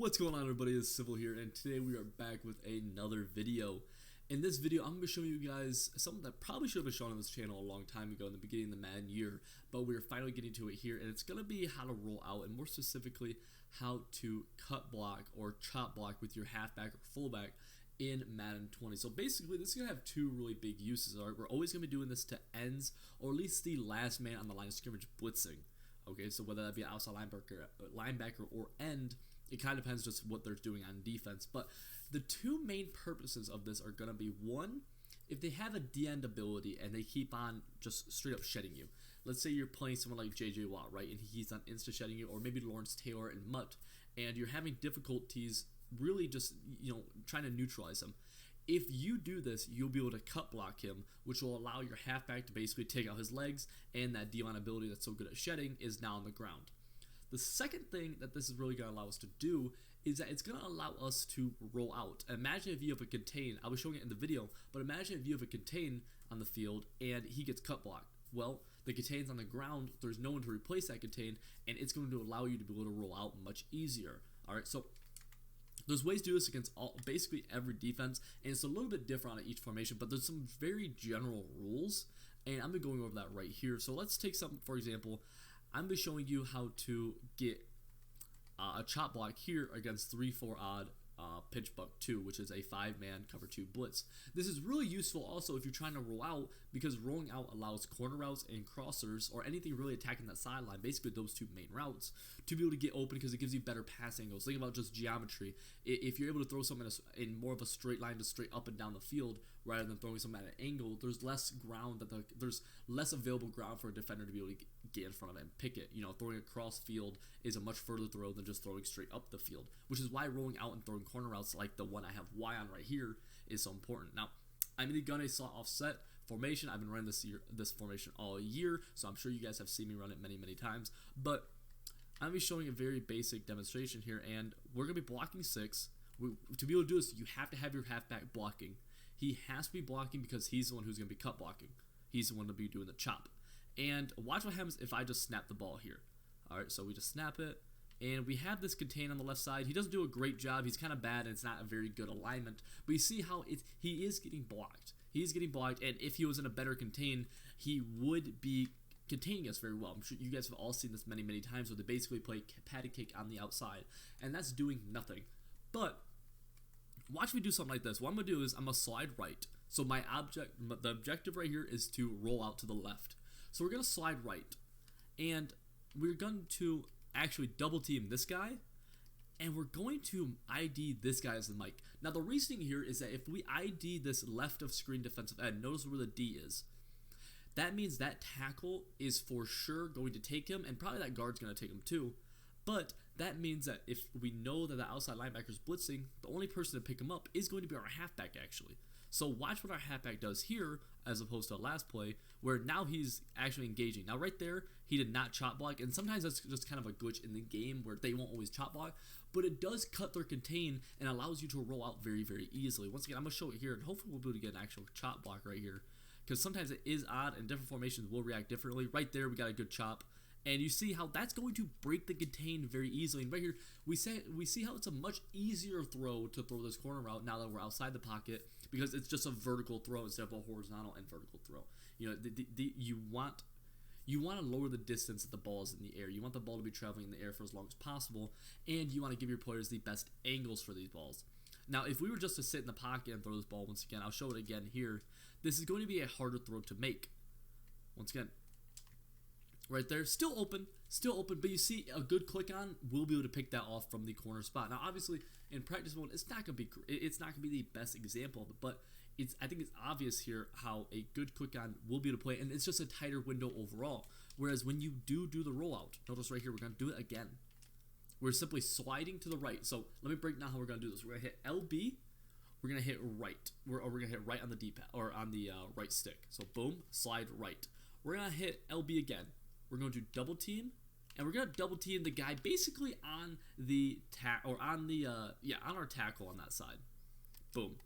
What's going on, everybody? It's Civil here, and today we are back with another video. In this video, I'm going to show you guys something that probably should have been shown on this channel a long time ago in the beginning of the Madden year, but we're finally getting to it here, and it's going to be how to roll out, and more specifically, how to cut block or chop block with your halfback or fullback in Madden 20. So basically, this is going to have two really big uses. All right? We're always going to be doing this to ends, or at least the last man on the line of scrimmage blitzing. Okay, so whether that be an outside linebacker or end, it kind of depends just what they're doing on defense. But the two main purposes of this are going to be, one, if they have a D-end ability and they keep on just straight up shedding you. Let's say you're playing someone like J.J. Watt, right, and he's on insta shedding you, or maybe Lawrence Taylor and Mutt, and you're having difficulties really just, trying to neutralize him. If you do this, you'll be able to cut block him, which will allow your halfback to basically take out his legs, and that D-line ability that's so good at shedding is now on the ground. The second thing that this is really going to allow us to do is that it's going to allow us to roll out. Imagine if you have a contain, I was showing it in the video, but imagine if you have a contain on the field and he gets cut blocked. Well, the contain's on the ground, there's no one to replace that contain, and it's going to allow you to be able to roll out much easier. Alright, so there's ways to do this against basically every defense, and it's a little bit different on each formation, but there's some very general rules, and I'm going to be going over that right here. So let's take something, for example, I'm going to be showing you how to get a chop block here against 3-4 odd pitch buck 2, which is a 5-man cover 2 blitz. This is really useful also if you're trying to roll out, because rolling out allows corner routes and crossers, or anything really attacking that sideline, basically those two main routes, to be able to get open because it gives you better pass angles. Think about just geometry. If you're able to throw something in more of a straight line, just straight up and down the field, rather than throwing something at an angle, there's less ground, there's less available ground for a defender to be able to get in front of it and pick it. Throwing across field is a much further throw than just throwing straight up the field, which is why rolling out and throwing corner routes like the one I have Y on right here is so important. Now, I'm in the gun a saw offset formation. I've been running this formation all year, so I'm sure you guys have seen me run it many times, but I'm going to be showing a very basic demonstration here, and we're going to be blocking 6. To be able to do this, you have to have your halfback blocking. He has to be blocking because he's the one who's going to be cut blocking. He's the one to be doing the chop. And watch what happens if I just snap the ball here. Alright, so we just snap it, and we have this contain on the left side. He doesn't do a great job. He's kind of bad, and it's not a very good alignment. But you see how he is getting blocked. He's getting blocked, and if he was in a better contain, he would be containing us very well. I'm sure you guys have all seen this many times, where they basically play patty cake on the outside, and that's doing nothing. But watch me do something like this. What I'm going to do is I'm going to slide right. So the objective right here is to roll out to the left. So we're going to slide right, and we're going to actually double team this guy, and we're going to ID this guy as the Mike. Now the reasoning here is that if we ID this left of screen defensive end, notice where the D is. That means that tackle is for sure going to take him, and probably that guard's going to take him too. But that means that if we know that the outside linebacker is blitzing, the only person to pick him up is going to be our halfback actually. So watch what our halfback does here as opposed to the last play, where now he's actually engaging. Now right there, he did not chop block, and sometimes that's just kind of a glitch in the game where they won't always chop block, but it does cut their contain and allows you to roll out very easily. Once again, I'm going to show it here, and hopefully we'll be able to get an actual chop block right here, because sometimes it is odd and different formations will react differently. Right there, we got a good chop. And you see how that's going to break the contain very easily. And right here, we see how it's a much easier throw to throw this corner route now that we're outside the pocket, because it's just a vertical throw instead of a horizontal and vertical throw. You want to lower the distance that the ball is in the air. You want the ball to be traveling in the air for as long as possible, and you want to give your players the best angles for these balls. Now, if we were just to sit in the pocket and throw this ball once again, I'll show it again here. This is going to be a harder throw to make. Once again, right there, still open, but you see a good click on, we'll be able to pick that off from the corner spot. Now, obviously, in practice mode, it's not gonna be the best example of it, but I think it's obvious here how a good click on will be able to play, and it's just a tighter window overall. Whereas when you do the rollout, notice right here, we're gonna do it again. We're simply sliding to the right. So let me break down how we're gonna do this. We're gonna hit LB. We're gonna hit right. We're gonna hit right on the D-pad or on the right stick. So boom, slide right. We're gonna hit LB again. We're going to double team, and we're going to double team the guy basically on the on our tackle on that side. Boom.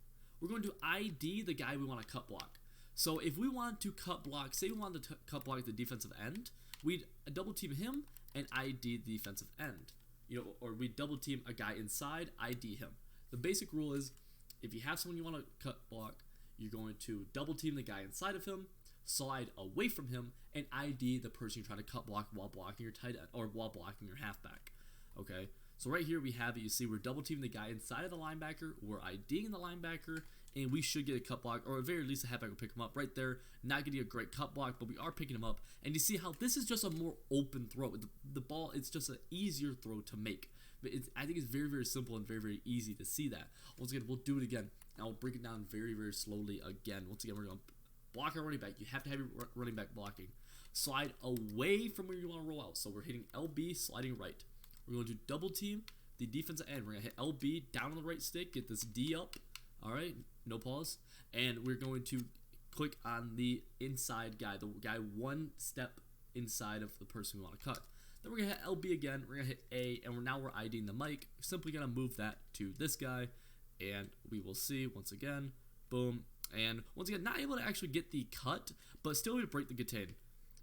We're going to ID the guy we want to cut block. So if we want to cut block, say we wanted to cut block the defensive end, we'd double team him and ID the defensive end. or we double team a guy inside, ID him. The basic rule is, if you have someone you want to cut block, you're going to double team the guy inside of him, slide away from him, and ID the person you're trying to cut block while blocking your tight end or while blocking your halfback. Okay, so right here we have it. You see we're double teaming the guy inside of the linebacker, we're IDing the linebacker, and we should get a cut block, or at very least a halfback will pick him up right there. Not getting a great cut block, but we are picking him up. And you see how this is just a more open throw. The ball, it's just an easier throw to make. But I think it's very, very simple and very, very easy to see that. Once again, we'll do it again. And I'll break it down very, very slowly again. Once again, we're going to block our running back. You have to have your running back blocking. Slide away from where you want to roll out. So we're hitting LB, sliding right. We're going to double team the defensive end. We're going to hit LB down on the right stick, get this D up. All right, no pause. And we're going to click on the inside guy, the guy one step inside of the person we want to cut. Then we're going to hit LB again. We're going to hit A, and now we're IDing the mic. Simply going to move that to this guy, and we will see once again, boom. And once again, not able to actually get the cut, but still able to break the contain.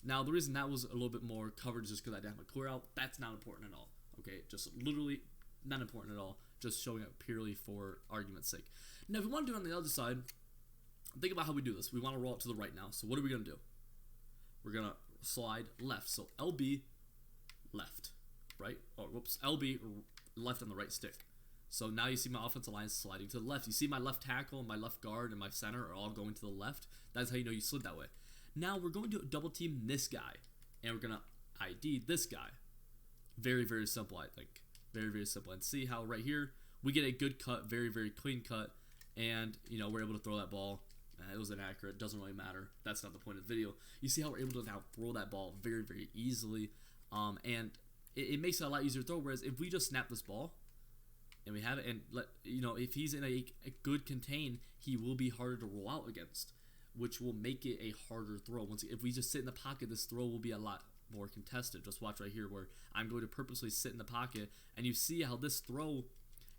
Now, the reason that was a little bit more covered is just because I didn't have a clear out. That's not important at all. Okay, just literally not important at all. Just showing it purely for argument's sake. Now, if we want to do it on the other side, think about how we do this. We want to roll it to the right now. So what are we going to do? We're going to slide left. So LB, left, right? Or whoops, LB, left on the right stick. So now you see my offensive line sliding to the left. You see my left tackle, my left guard, and my center are all going to the left. That's how you know you slid that way. Now we're going to double team this guy, and we're going to ID this guy. Very, very simple, I think. Very, very simple. And see how right here, we get a good cut, very, very clean cut, and, we're able to throw that ball. It was inaccurate. Doesn't really matter. That's not the point of the video. You see how we're able to now throw that ball very, very easily, and it makes it a lot easier to throw, whereas if we just snap this ball, and we have it, and if he's in a good contain, he will be harder to roll out against, which will make it a harder throw. If we just sit in the pocket, this throw will be a lot more contested. Just watch right here where I'm going to purposely sit in the pocket, and you see how this throw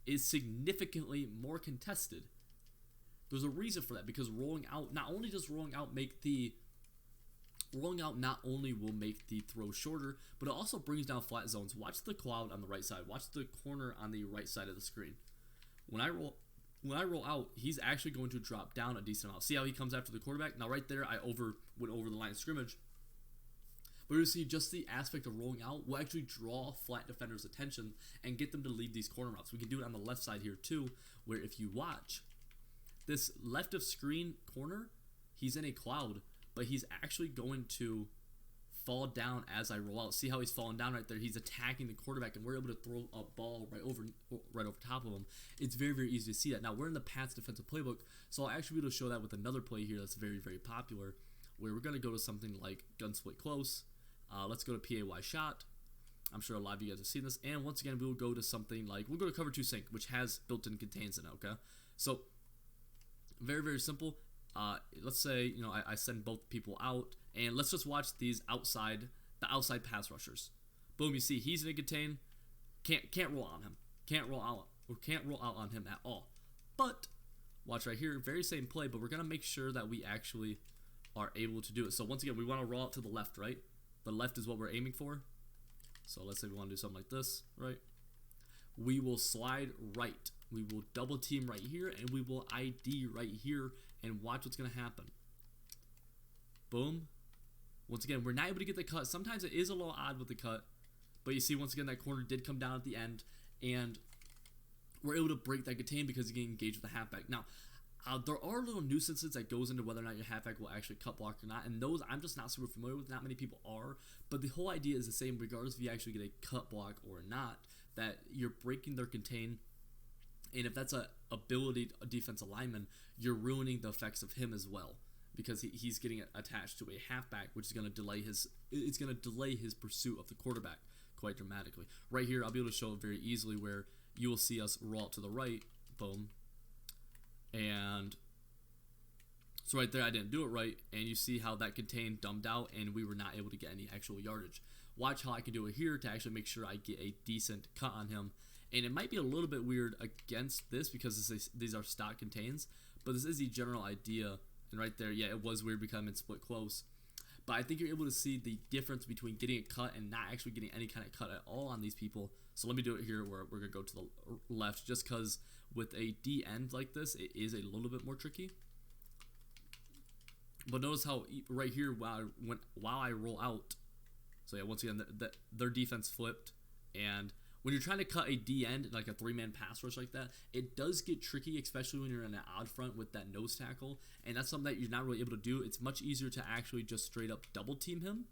is significantly more contested. There's a reason for that, because rolling out, not only will make the throw shorter, but it also brings down flat zones. Watch the cloud on the right side. Watch the corner on the right side of the screen. When I roll out, he's actually going to drop down a decent amount. See how he comes after the quarterback? Now right there, I went over the line of scrimmage. But you see, just the aspect of rolling out will actually draw flat defenders' attention and get them to leave these corner routes. We can do it on the left side here too, where if you watch, this left of screen corner, he's in a cloud, but he's actually going to fall down as I roll out. See how he's falling down right there? He's attacking the quarterback, and we're able to throw a ball right over top of him. It's very, very easy to see that. Now, we're in the Pats defensive playbook, so I'll actually be able to show that with another play here that's very, very popular, where we're going to go to something like gun split close. Let's go to PAY shot. I'm sure a lot of you guys have seen this. And once again, we will go to something like, we'll go to cover 2 sync, which has built-in contains in it, okay? So, very, very simple. Let's say, I send both people out, and let's just watch the outside pass rushers. Boom, you see he's in a contain. Can't roll on him. Can't roll out on him at all. But watch right here, very same play, but we're gonna make sure that we actually are able to do it. So once again, we want to roll out to the left, right? The left is what we're aiming for. So let's say we want to do something like this, right? We will slide right. We will double team right here, and we will ID right here, and watch what's going to happen. Boom. Once again, we're not able to get the cut. Sometimes it is a little odd with the cut, but you see, once again, that corner did come down at the end, and we're able to break that contain because you can engage with the halfback. Now, there are little nuisances that goes into whether or not your halfback will actually cut block or not, and those I'm just not super familiar with. Not many people are, but the whole idea is the same regardless if you actually get a cut block or not, that you're breaking their contain. And if that's a ability defensive lineman, you're ruining the effects of him as well, because he's getting attached to a halfback, which is going to delay his pursuit of the quarterback quite dramatically. Right here, I'll be able to show it very easily where you will see us roll out to the right, boom, and so right there I didn't do it right, and you see how that contain dumbed out, and we were not able to get any actual yardage. Watch how I can do it here to actually make sure I get a decent cut on him. And it might be a little bit weird against this because these are stock contains, but this is the general idea. And right there, yeah, it was weird because I'm in split close. But I think you're able to see the difference between getting a cut and not actually getting any kind of cut at all on these people So let me do it here where we're going to go to the left, just because with a D end like this, it is a little bit more tricky. But notice how right here, while I roll out, so yeah, once again, their defense flipped. And when you're trying to cut a D end, like a 3-man pass rush like that, it does get tricky, especially when you're in an odd front with that nose tackle. And that's something that you're not really able to do. It's much easier to actually just straight up double team him.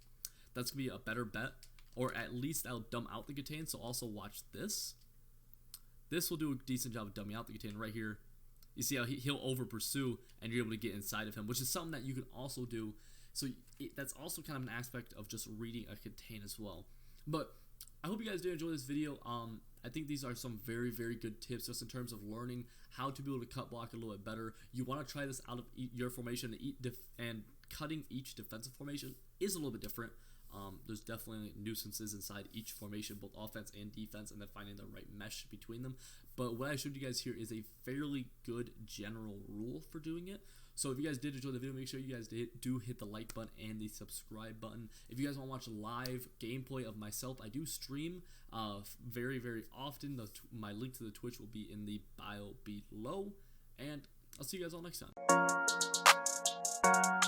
That's going to be a better bet. Or at least that'll dumb out the Gatan. So also watch this. This will do a decent job of dumbing out the Gatan right here. You see how he'll over pursue and you're able to get inside of him, which is something that you can also do. So that's also kind of an aspect of just reading a Gatan as well. But I hope you guys did enjoy this video. I think these are some very, very good tips just in terms of learning how to be able to cut block a little bit better. You want to try this out of your formation, and cutting each defensive formation is a little bit different. There's definitely nuisances inside each formation, both offense and defense, and then finding the right mesh between them. But what I showed you guys here is a fairly good general rule for doing it. So if you guys did enjoy the video, make sure you guys do hit the like button and the subscribe button. If you guys want to watch live gameplay of myself, I do stream very, very often. My link to the Twitch will be in the bio below. And I'll see you guys all next time.